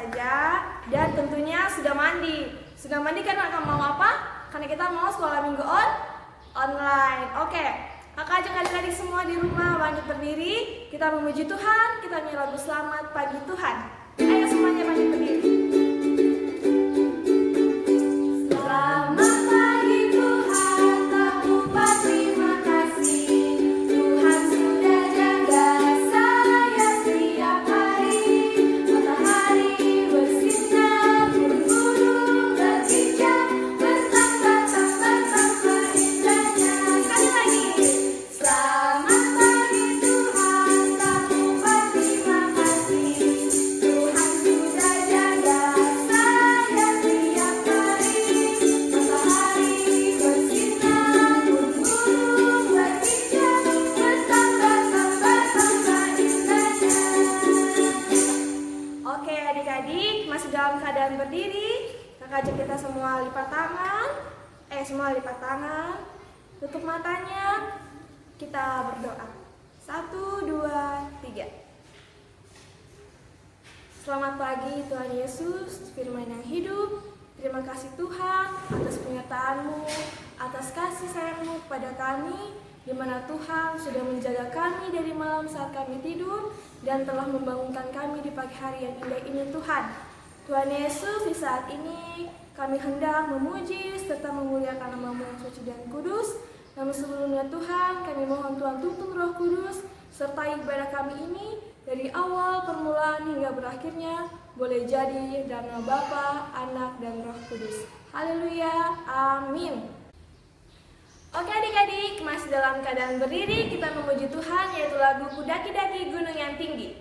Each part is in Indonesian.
saja dan tentunya sudah mandi. Sudah mandi karena akan mau apa? Karena kita mau sekolah minggu online. Oke, kakak ajak adik-adik semua di rumah bangkit berdiri. Kita memuji Tuhan, kita nyanyi lagu selamat pagi Tuhan. Ayo semuanya bangkit berdiri. Selamat pagi Tuhan, tak lupa terima kasih. Tuhan sudah jaga saya setiap hari. Matahari bersinar, burung-burung berkicau, bertambah-tambah tambah indahnya. Sekali lagi. Selamat pagi Tuhan, tak lupa terima kasih. Tuhan sudah jaga saya setiap hari. Matahari bersinar, burung-burung berkicau, bertambah-tambah tambah indahnya. Oke adik-adik, masih dalam keadaan berdiri. Kakak ajak kita semua lipat tangan. Semua lipat tangan. Tutup matanya. Kita berdoa. 1, 2, 3. Selamat pagi Tuhan Yesus, firman yang hidup. Terima kasih Tuhan atas penyertaan-Mu, atas kasih sayang-Mu kepada kami, di mana Tuhan sudah menjaga kami dari malam saat kami tidur dan telah membangunkan kami di pagi hari yang indah ini Tuhan. Tuhan Yesus, di saat ini kami hendak memuji serta memuliakan nama-Mu yang suci dan kudus. Namun sebelumnya Tuhan, kami mohon Tuhan tuntun Roh Kudus sertai ibadah kami ini dari awal permulaan hingga berakhirnya boleh jadi dalam nama Bapa, Anak, dan Roh Kudus. Haleluya, amin. Oke adik-adik, masih dalam keadaan berdiri, kita memuji Tuhan yaitu lagu Kudaki-daki Gunung yang Tinggi.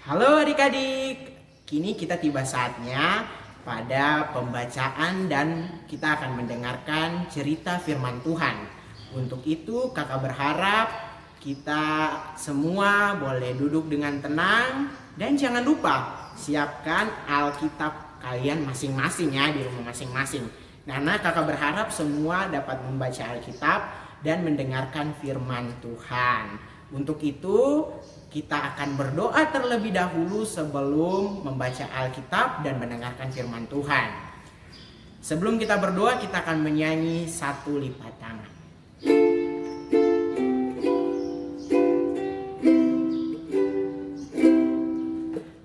Halo adik-adik, kini kita tiba saatnya pada pembacaan dan kita akan mendengarkan cerita firman Tuhan. Untuk itu kakak berharap kita semua boleh duduk dengan tenang dan jangan lupa siapkan Alkitab kalian masing-masing ya di rumah masing-masing. Karena kakak berharap semua dapat membaca Alkitab dan mendengarkan firman Tuhan. Untuk itu kita akan berdoa terlebih dahulu sebelum membaca Alkitab dan mendengarkan firman Tuhan. Sebelum kita berdoa, kita akan menyanyi satu lipat tangan.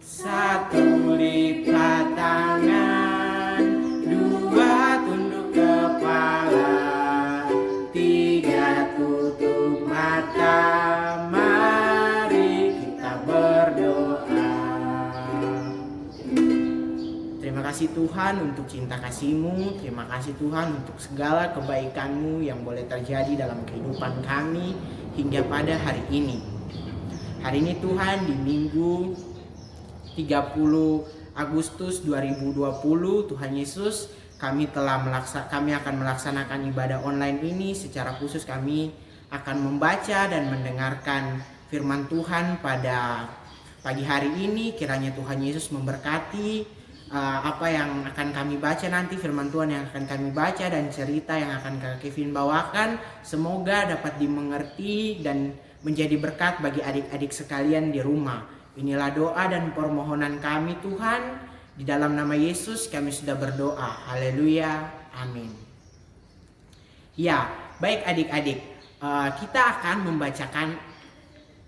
Satu lipat tangan, dua tunduk kepala, tiga tutup mata. Terima kasih Tuhan untuk cinta kasih-Mu. Terima kasih Tuhan untuk segala kebaikan-Mu yang boleh terjadi dalam kehidupan kami hingga pada hari ini. Hari ini Tuhan di Minggu 30 Agustus 2020, Tuhan Yesus, kami akan melaksanakan ibadah online ini. Secara khusus kami akan membaca dan mendengarkan firman Tuhan pada pagi hari ini. Kiranya Tuhan Yesus memberkati apa yang akan kami baca nanti, firman Tuhan yang akan kami baca dan cerita yang akan Kak Kevin bawakan. Semoga dapat dimengerti dan menjadi berkat bagi adik-adik sekalian di rumah. Inilah doa dan permohonan kami Tuhan. Di dalam nama Yesus kami sudah berdoa. Haleluya. Amin. Ya, baik adik-adik. Kita akan membacakan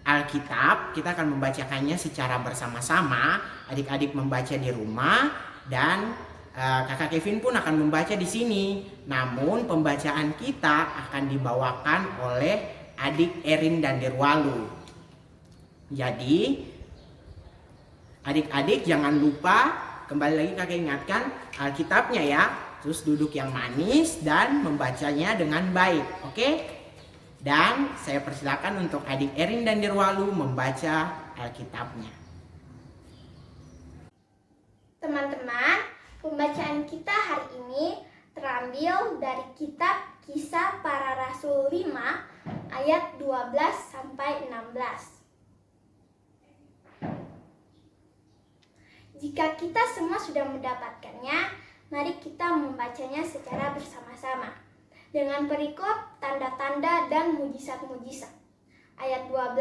Alkitab, kita akan membacakannya secara bersama-sama. Adik-adik membaca di rumah dan Kakak Kevin pun akan membaca di sini. Namun pembacaan kita akan dibawakan oleh adik Erin dan Dirwalu. Jadi adik-adik jangan lupa, kembali lagi kakak ingatkan Alkitabnya ya. Terus duduk yang manis dan membacanya dengan baik, oke? Dan saya persilakan untuk adik Erin dan Dirwalu membaca Alkitabnya. Teman-teman, pembacaan kita hari ini terambil dari kitab Kisah Para Rasul 5 ayat 12 sampai 16. Jika kita semua sudah mendapatkannya, mari kita membacanya secara bersama-sama dengan perikop tanda-tanda dan mujizat-mujizat. Ayat 12,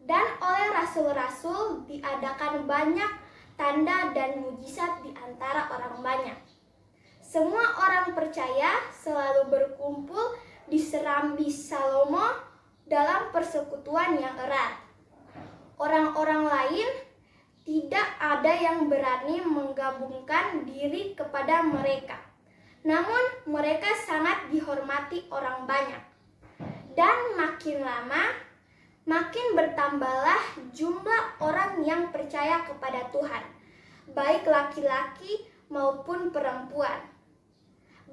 dan oleh rasul-rasul diadakan banyak tanda dan mujizat di antara orang banyak. Semua orang percaya selalu berkumpul di serambi Salomo dalam persekutuan yang erat. Orang-orang lain tidak ada yang berani menggabungkan diri kepada mereka. Namun mereka sangat dihormati orang banyak. Dan makin lama, makin bertambahlah jumlah orang yang percaya kepada Tuhan, baik laki-laki maupun perempuan.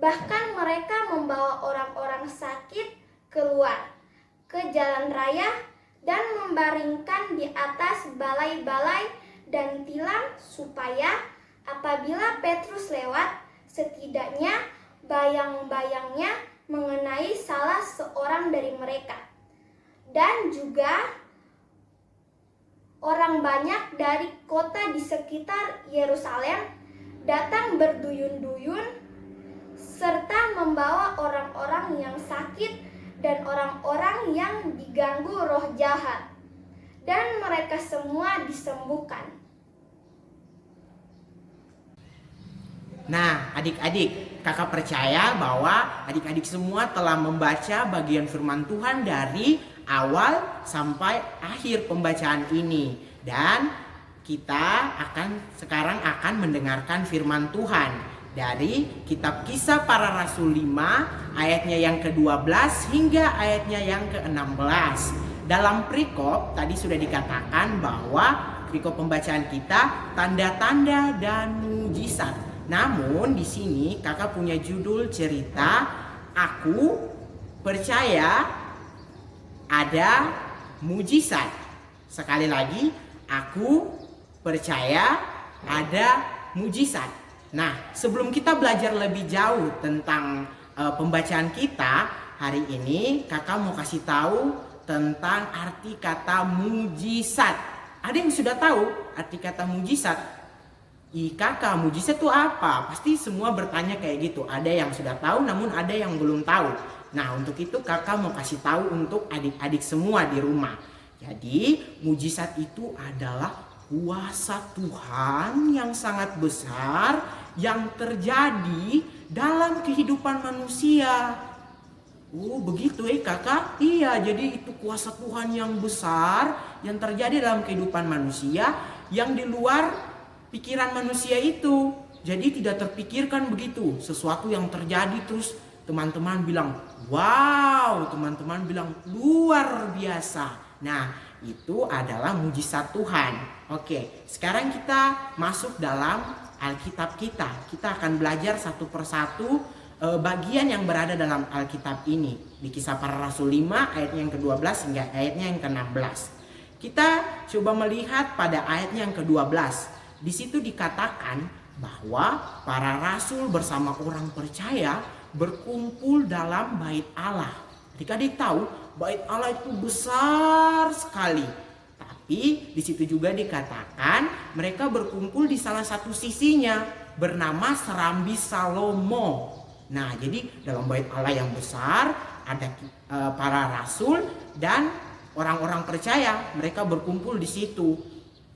Bahkan mereka membawa orang-orang sakit keluar ke jalan raya dan membaringkan di atas balai-balai dan tilam supaya apabila Petrus lewat, setidaknya bayang-bayangnya mengenai salah seorang dari mereka. Dan juga orang banyak dari kota di sekitar Yerusalem datang berduyun-duyun serta membawa orang-orang yang sakit dan orang-orang yang diganggu roh jahat. Dan mereka semua disembuhkan. Nah, adik-adik, kakak percaya bahwa adik-adik semua telah membaca bagian firman Tuhan dari awal sampai akhir pembacaan ini. Dan kita sekarang akan mendengarkan firman Tuhan dari kitab Kisah Para Rasul 5 ayatnya yang ke-12 hingga ayatnya yang ke-16. Dalam perikop tadi sudah dikatakan bahwa perikop pembacaan kita tanda-tanda dan mujizat. Namun di sini kakak punya judul cerita Aku Percaya Ada Mujizat. Sekali lagi, aku percaya ada mujizat. Nah, sebelum kita belajar lebih jauh tentang pembacaan kita, hari ini kakak mau kasih tahu tentang arti kata mujizat. Ada yang sudah tahu arti kata mujizat? Kakak, mujizat itu apa? Pasti semua bertanya kayak gitu. Ada yang sudah tahu, namun ada yang belum tahu. Nah, untuk itu kakak mau kasih tahu untuk adik-adik semua di rumah. Jadi, mujizat itu adalah kuasa Tuhan yang sangat besar yang terjadi dalam kehidupan manusia. Oh begitu kakak? Iya, jadi itu kuasa Tuhan yang besar yang terjadi dalam kehidupan manusia yang di luar pikiran manusia itu. Jadi tidak terpikirkan begitu. Sesuatu yang terjadi terus teman-teman bilang, wow, teman-teman bilang luar biasa. Nah, itu adalah mujizat Tuhan. Oke, sekarang kita masuk dalam Alkitab kita. Kita akan belajar satu persatu bagian yang berada dalam Alkitab ini. Di Kisah Para Rasul 5 ayatnya yang ke-12 hingga ayatnya yang ke-16. Kita coba melihat pada ayatnya yang ke-12. Di situ dikatakan bahwa para rasul bersama orang percaya berkumpul dalam bait Allah. Adik-adik tahu bait Allah itu besar sekali. Tapi di situ juga dikatakan mereka berkumpul di salah satu sisinya bernama Serambi Salomo. Nah, jadi dalam bait Allah yang besar ada para rasul dan orang-orang percaya, mereka berkumpul di situ.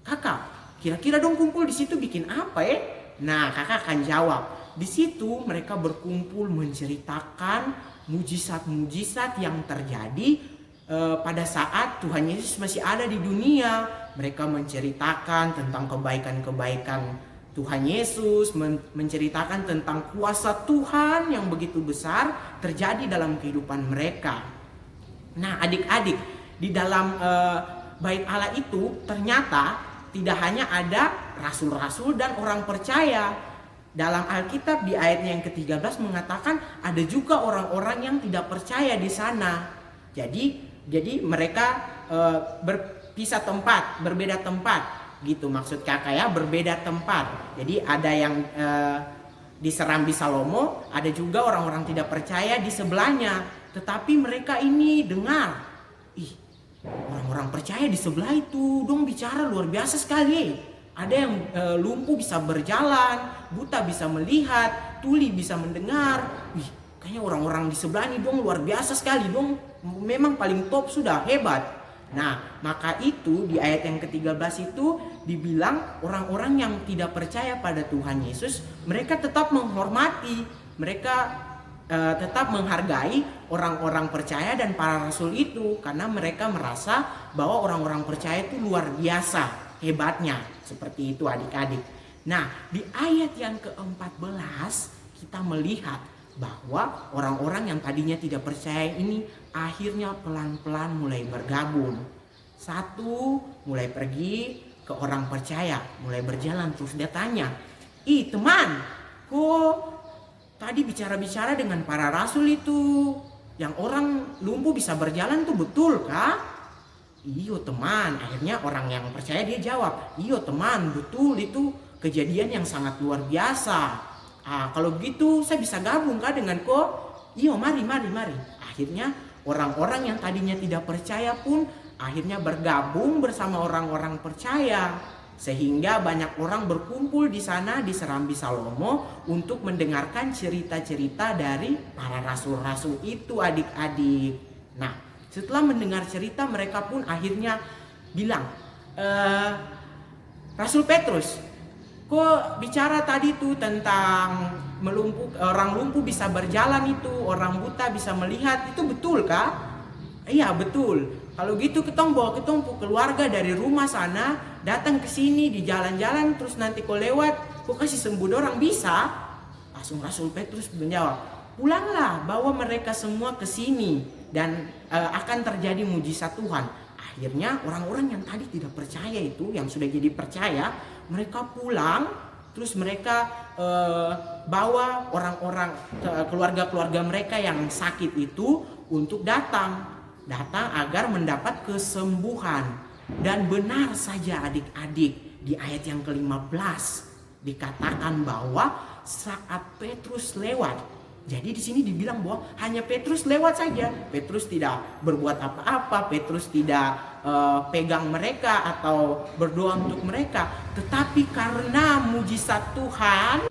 Kakak, kira-kira dong kumpul di situ bikin apa ya? Nah, kakak akan jawab. Di situ mereka berkumpul menceritakan mujizat-mujizat yang terjadi pada saat Tuhan Yesus masih ada di dunia. Mereka menceritakan tentang kebaikan-kebaikan Tuhan Yesus, menceritakan tentang kuasa Tuhan yang begitu besar terjadi dalam kehidupan mereka. Nah, adik-adik, di dalam bait Allah itu ternyata tidak hanya ada rasul-rasul dan orang percaya. Dalam Alkitab di ayatnya yang ke-13 mengatakan ada juga orang-orang yang tidak percaya di sana. Jadi mereka berpisah tempat, berbeda tempat. Gitu maksud kakak ya, berbeda tempat. Jadi ada yang di Serambi Salomo, ada juga orang-orang tidak percaya di sebelahnya. Tetapi mereka ini dengar, orang-orang percaya di sebelah itu dong bicara luar biasa sekali. Ada yang lumpuh bisa berjalan, buta bisa melihat, tuli bisa mendengar. Kayaknya orang-orang di sebelah ini dong luar biasa sekali dong. Memang paling top, sudah hebat. Nah, maka itu di ayat yang ke-13 itu dibilang orang-orang yang tidak percaya pada Tuhan Yesus, mereka tetap menghormati, mereka tetap menghargai orang-orang percaya dan para rasul itu, karena mereka merasa bahwa orang-orang percaya itu luar biasa hebatnya. Seperti itu adik-adik. Nah, di ayat yang ke-14 kita melihat bahwa orang-orang yang tadinya tidak percaya ini akhirnya pelan-pelan mulai bergabung. Satu mulai pergi ke orang percaya, mulai berjalan, terus dia tanya, teman, kok tadi bicara-bicara dengan para rasul itu, yang orang lumpuh bisa berjalan tuh betul kah? Iyo teman, akhirnya orang yang percaya dia jawab, iyo teman, betul itu kejadian yang sangat luar biasa. Kalau begitu saya bisa gabung kah dengan kau? Iyo mari. Akhirnya orang-orang yang tadinya tidak percaya pun akhirnya bergabung bersama orang-orang percaya. Sehingga banyak orang berkumpul di sana di Serambi Salomo untuk mendengarkan cerita-cerita dari para rasul-rasul itu adik-adik. Nah, setelah mendengar cerita mereka pun akhirnya bilang, Rasul Petrus, kok bicara tadi tuh tentang orang lumpuh bisa berjalan itu, orang buta bisa melihat, itu betul kah? Iya betul. Kalau gitu ketong bawa ketong keluarga dari rumah sana datang ke sini di jalan-jalan, terus nanti kau lewat kau kasih sembuh orang bisa? Langsung Rasul Petrus menjawab, pulanglah bawa mereka semua ke sini dan akan terjadi mujizat Tuhan. Akhirnya orang-orang yang tadi tidak percaya itu, yang sudah jadi percaya, mereka pulang, terus mereka bawa orang-orang keluarga-keluarga mereka yang sakit itu untuk datang agar mendapat kesembuhan. Dan benar saja adik-adik, di ayat yang ke-15 dikatakan bahwa saat Petrus lewat. Jadi di sini dibilang bahwa hanya Petrus lewat saja. Petrus tidak berbuat apa-apa, Petrus tidak pegang mereka atau berdoa untuk mereka. Tetapi karena mujizat Tuhan,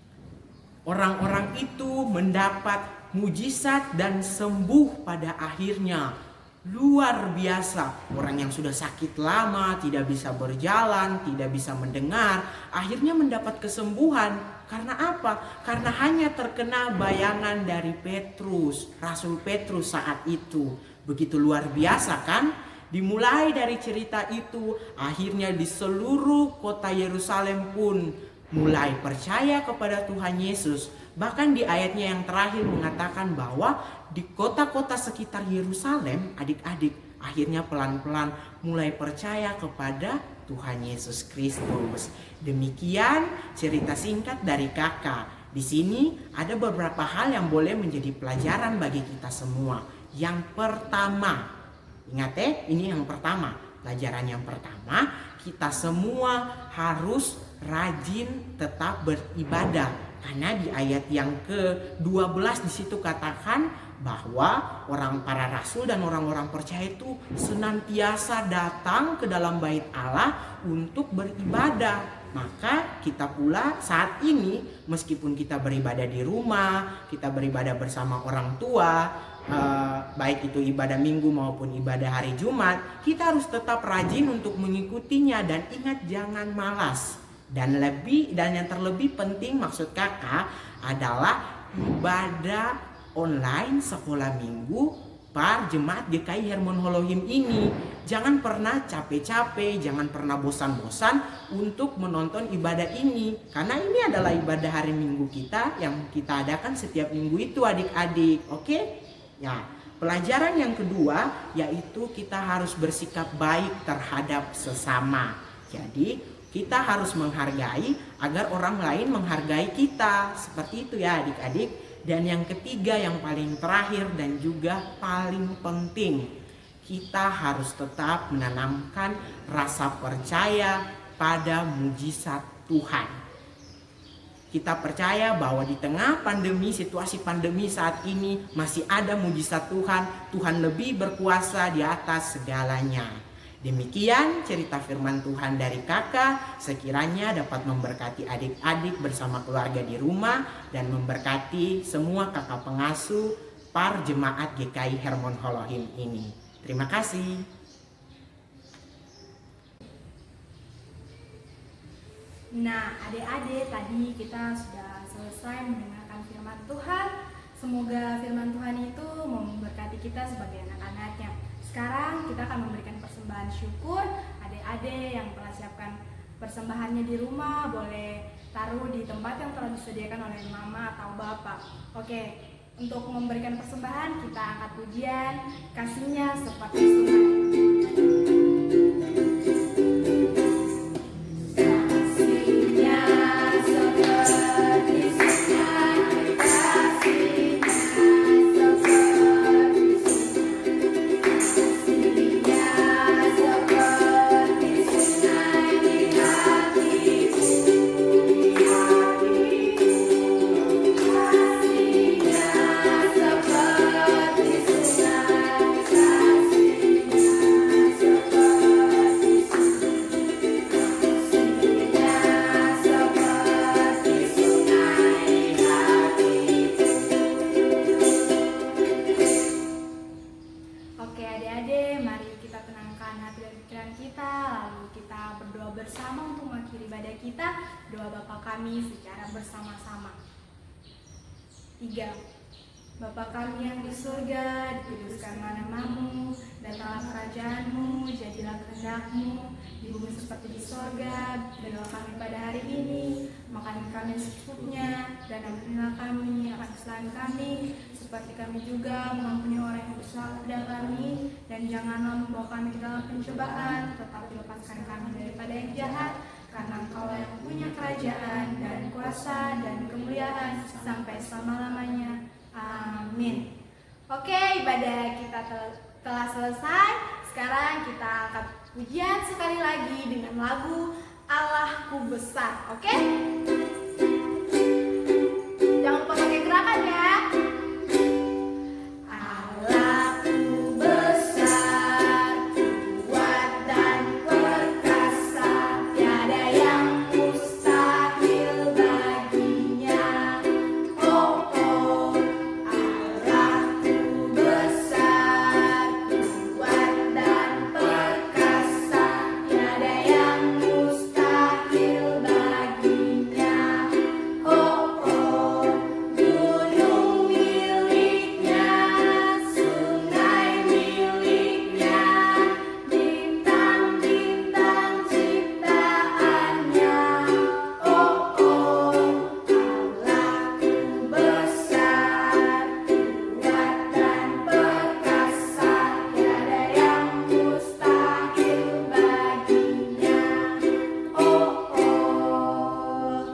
orang-orang itu mendapat mujizat dan sembuh pada akhirnya. Luar biasa, orang yang sudah sakit lama, tidak bisa berjalan, tidak bisa mendengar, akhirnya mendapat kesembuhan. Karena apa? Karena hanya terkena bayangan dari Petrus, Rasul Petrus saat itu. Begitu luar biasa kan? Dimulai dari cerita itu, akhirnya di seluruh kota Yerusalem pun mulai percaya kepada Tuhan Yesus. Bahkan di ayatnya yang terakhir mengatakan bahwa di kota-kota sekitar Yerusalem, adik-adik akhirnya pelan-pelan mulai percaya kepada Tuhan Yesus Kristus. Demikian cerita singkat dari kakak. Di sini ada beberapa hal yang boleh menjadi pelajaran bagi kita semua. Yang pertama, ingat ini yang pertama. Pelajaran yang pertama, kita semua harus rajin tetap beribadah. Karena di ayat yang ke-12 di situ katakan bahwa para rasul dan orang-orang percaya itu senantiasa datang ke dalam bait Allah untuk beribadah. Maka kita pula saat ini meskipun kita beribadah di rumah, kita beribadah bersama orang tua, baik itu ibadah minggu maupun ibadah hari Jumat, kita harus tetap rajin untuk mengikutinya dan ingat jangan malas. Dan yang terlebih penting maksud kakak adalah ibadah online sekolah minggu Par Jemaat GKI Hermon Holoim ini. Jangan pernah capek-capek, jangan pernah bosan-bosan untuk menonton ibadah ini. Karena ini adalah ibadah hari Minggu kita yang kita adakan setiap minggu itu adik-adik. Oke? Ya, pelajaran yang kedua yaitu kita harus bersikap baik terhadap sesama. Jadi kita harus menghargai agar orang lain menghargai kita. Seperti itu ya adik-adik. Dan yang ketiga yang paling terakhir dan juga paling penting, kita harus tetap menanamkan rasa percaya pada mujizat Tuhan. Kita percaya bahwa di tengah pandemi, situasi pandemi saat ini masih ada mujizat Tuhan. Tuhan lebih berkuasa di atas segalanya. Demikian cerita firman Tuhan dari kakak, sekiranya dapat memberkati adik-adik bersama keluarga di rumah dan memberkati semua kakak pengasuh Par Jemaat GKI Hermon Holoim ini. Terima kasih. Nah, adik-adik, tadi kita sudah selesai mendengarkan firman Tuhan. Semoga firman Tuhan itu memberkati kita sebagai anak-anaknya. Sekarang kita akan memberikan persembahan syukur. Adik-adik yang telah siapkan persembahannya di rumah boleh taruh di tempat yang telah disediakan oleh mama atau bapak. Oke, untuk memberikan persembahan kita angkat pujian kasihnya seperti sungai. Bersama untuk mengakhiri ibadah kita, doa Bapa kami secara bersama-sama. 3. Bapa kami yang di surga, dikuduskanlah namamu, datanglah kerajaanmu, jadilah kehendakmu, di bumi seperti di surga. Berilah kami pada hari ini makanan kami secukupnya, dan ampunilah kami akan kesalahan kami, seperti kami juga mengampuni orang yang bersalah kepada kami, dan janganlah membawa kami ke dalam pencobaan, tetapi lepaskan kami daripada yang jahat, karena Engkaulah yang punya kerajaan dan kuasa dan kemuliaan sampai selama-lamanya. Amin. Oke, ibadah kita telah selesai. Sekarang kita angkat pujian sekali lagi dengan lagu Allahku besar. Oke? Jangan lupa pakai gerakan ya. Allahku besar, kuat dan perkasa, tiada yang mustahil baginya. Oh, oh, Allahku besar, kuat dan perkasa, tiada yang mustahil baginya. Oh, oh, gunung miliknya, sungai miliknya, bintang-bintang ciptaannya. Oh, oh, Allahku besar, kuat dan perkasa, tiada yang mustahil baginya. Oh, oh.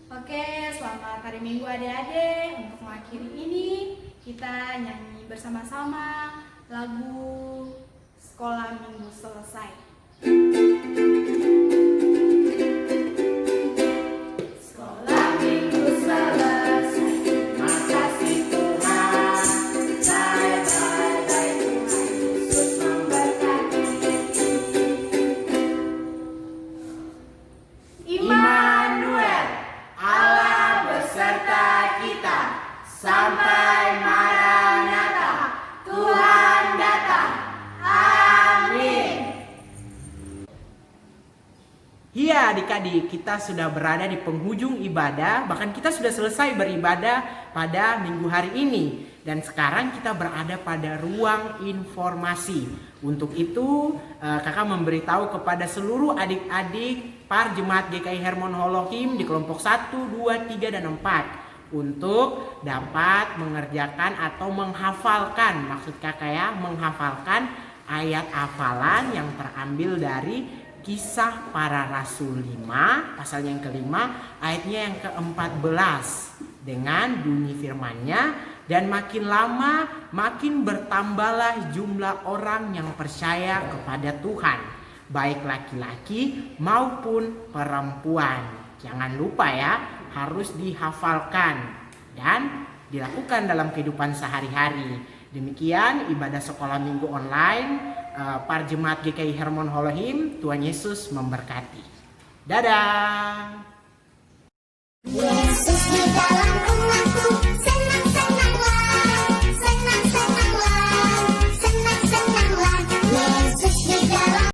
Oke, selamat hari Minggu adik-adik. Untuk mengakhiri ini, kita nyanyi bersama-sama lagu Sekolah Minggu Selesai. Sekolah minggu selesai, makasih Tuhan. Bye, bye, bye, Tuhan Yesus memberkati. Immanuel, Allah beserta kita sampai Maranatha, Tuhan datang. Amin. Iya adik-adik, kita sudah berada di penghujung ibadah, bahkan kita sudah selesai beribadah pada minggu hari ini. Dan sekarang kita berada pada ruang informasi. Untuk itu kakak memberitahu kepada seluruh adik-adik Par Jemaat GKI Hermon Holohim di kelompok 1, 2, 3, dan 4 untuk dapat mengerjakan atau menghafalkan, maksud kakak ya, menghafalkan ayat hafalan yang terambil dari Kisah Para Rasul 5, pasalnya yang kelima, ayatnya yang ke-14 dengan bunyi firman-Nya, dan makin lama makin bertambahlah jumlah orang yang percaya kepada Tuhan, baik laki-laki maupun perempuan. Jangan lupa ya, harus dihafalkan dan dilakukan dalam kehidupan sehari-hari. Demikian ibadah sekolah minggu online Par Jemaat GKI Hermon Holohim. Tuhan Yesus memberkati. Dadah. Yesus di dalam rumahku.